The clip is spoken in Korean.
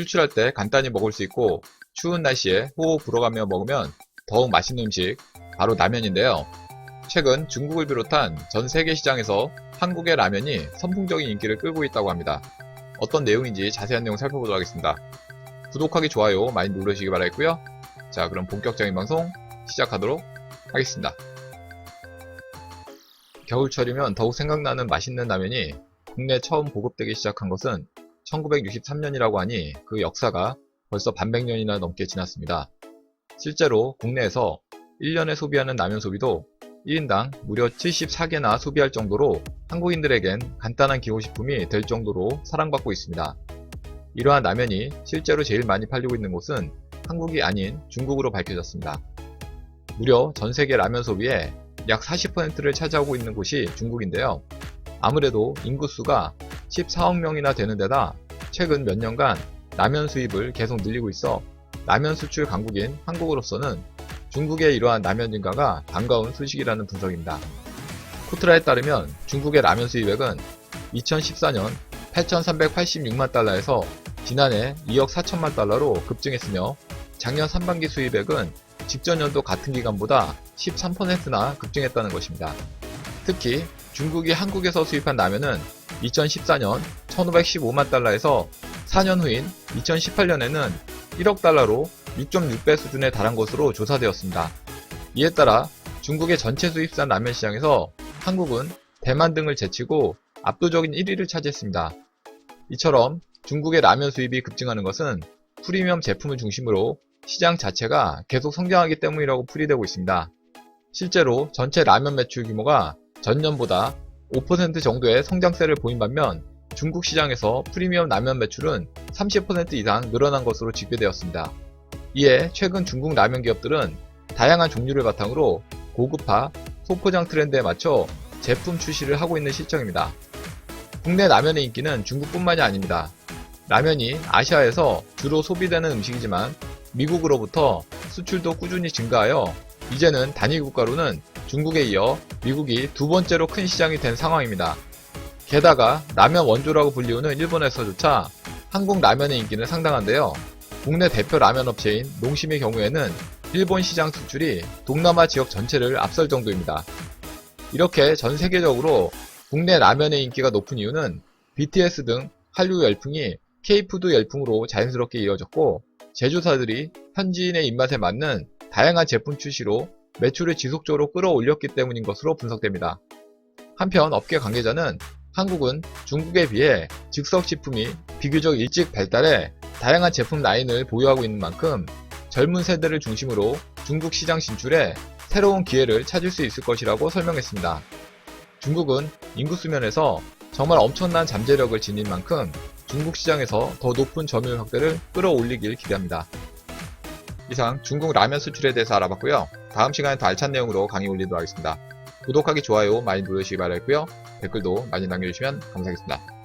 출출할 때 간단히 먹을 수 있고 추운 날씨에 호호 불어가며 먹으면 더욱 맛있는 음식, 바로 라면인데요. 최근 중국을 비롯한 전 세계 시장에서 한국의 라면이 선풍적인 인기를 끌고 있다고 합니다. 어떤 내용인지 자세한 내용 살펴보도록 하겠습니다. 구독하기, 좋아요 많이 누르시기 바라겠고요. 자, 그럼 본격적인 방송 시작하도록 하겠습니다. 겨울철이면 더욱 생각나는 맛있는 라면이 국내에 처음 보급되기 시작한 것은 1963년이라고 하니 그 역사가 벌써 반백년이나 넘게 지났습니다. 실제로 국내에서 1년에 소비하는 라면 소비도 1인당 무려 74개나 소비할 정도로 한국인들에겐 간단한 기호식품이 될 정도로 사랑받고 있습니다. 이러한 라면이 실제로 제일 많이 팔리고 있는 곳은 한국이 아닌 중국으로 밝혀졌습니다. 무려 전세계 라면 소비의 약 40%를 차지하고 있는 곳이 중국인데요. 아무래도 인구수가 14억 명이나 되는 데다 최근 몇 년간 라면 수입을 계속 늘리고 있어 라면 수출 강국인 한국으로서는 중국의 이러한 라면 증가가 반가운 소식이라는 분석입니다. 코트라에 따르면 중국의 라면 수입액은 2014년 8,386만 달러에서 지난해 2억 4천만 달러로 급증했으며 작년 상반기 수입액은 직전 연도 같은 기간보다 13%나 급증했다는 것입니다. 특히 중국이 한국에서 수입한 라면은 2014년 1,515만 달러에서 4년 후인 2018년에는 1억 달러로 6.6배 수준에 달한 것으로 조사되었습니다. 이에 따라 중국의 전체 수입산 라면 시장에서 한국은 대만 등을 제치고 압도적인 1위를 차지했습니다. 이처럼 중국의 라면 수입이 급증하는 것은 프리미엄 제품을 중심으로 시장 자체가 계속 성장하기 때문이라고 풀이되고 있습니다. 실제로 전체 라면 매출 규모가 전년보다 5% 정도의 성장세를 보인 반면 중국 시장에서 프리미엄 라면 매출은 30% 이상 늘어난 것으로 집계되었습니다. 이에 최근 중국 라면 기업들은 다양한 종류를 바탕으로 고급화, 소포장 트렌드에 맞춰 제품 출시를 하고 있는 실정입니다. 국내 라면의 인기는 중국뿐만이 아닙니다. 라면이 아시아에서 주로 소비되는 음식이지만 미국으로부터 수출도 꾸준히 증가하여 이제는 단일 국가로는 중국에 이어 미국이 두 번째로 큰 시장이 된 상황입니다. 게다가 라면 원조라고 불리우는 일본에서조차 한국 라면의 인기는 상당한데요. 국내 대표 라면 업체인 농심의 경우에는 일본 시장 수출이 동남아 지역 전체를 앞설 정도입니다. 이렇게 전 세계적으로 국내 라면의 인기가 높은 이유는 BTS 등 한류 열풍이 K-푸드 열풍으로 자연스럽게 이어졌고 제조사들이 현지인의 입맛에 맞는 다양한 제품 출시로 매출을 지속적으로 끌어올렸기 때문인 것으로 분석됩니다. 한편 업계 관계자는 한국은 중국에 비해 즉석식품이 비교적 일찍 발달해 다양한 제품 라인을 보유하고 있는 만큼 젊은 세대를 중심으로 중국 시장 진출에 새로운 기회를 찾을 수 있을 것이라고 설명했습니다. 중국은 인구수 면에서 정말 엄청난 잠재력을 지닌 만큼 중국 시장에서 더 높은 점유율 확대를 끌어올리길 기대합니다. 이상 중국 라면 수출에 대해서 알아봤고요. 다음 시간에 더 알찬 내용으로 강의 올리도록 하겠습니다. 구독하기, 좋아요 많이 누르시기 바라겠고요. 댓글도 많이 남겨주시면 감사하겠습니다.